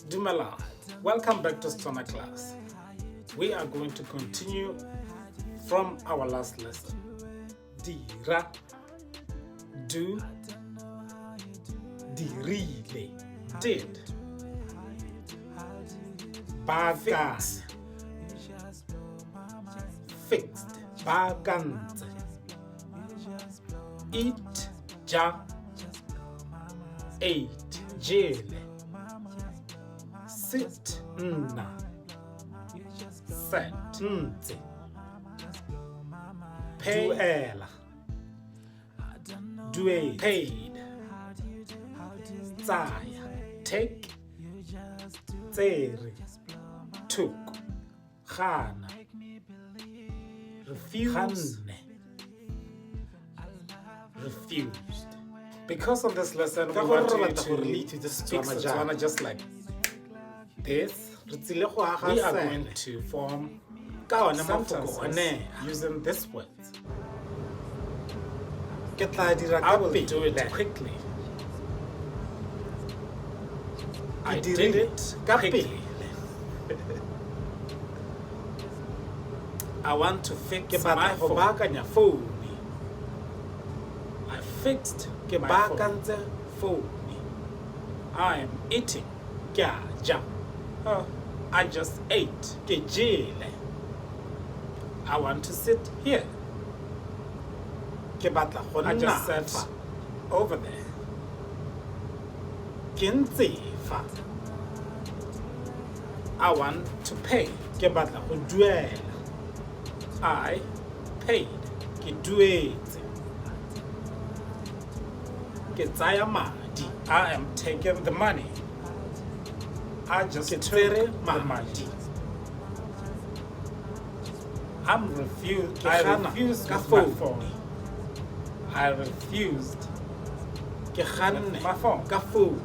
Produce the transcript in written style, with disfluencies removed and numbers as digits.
Dumelang. Welcome back to Setswana class. We are going to continue from our last lesson. Dira, do, dirile, did. Baka, fixed, bakantse. Eat, ja, ate, jele. Sit, nna. Set, ntse. Pay, duela. Duel, paid. Tsaya, take. Tsere, took. Gana, refuse. Refused. Because on this lesson, we want you to speak Setswana just like this. We are going to form sentences using this word. I will do it quickly. I did it quickly. I want to fix my phone. I fixed my phone. I am eating. I just ate. I want to sit here. I just sat over there. I want to pay. I paid. I am taking the money. I just took the money. I refused my phone. I refused my phone.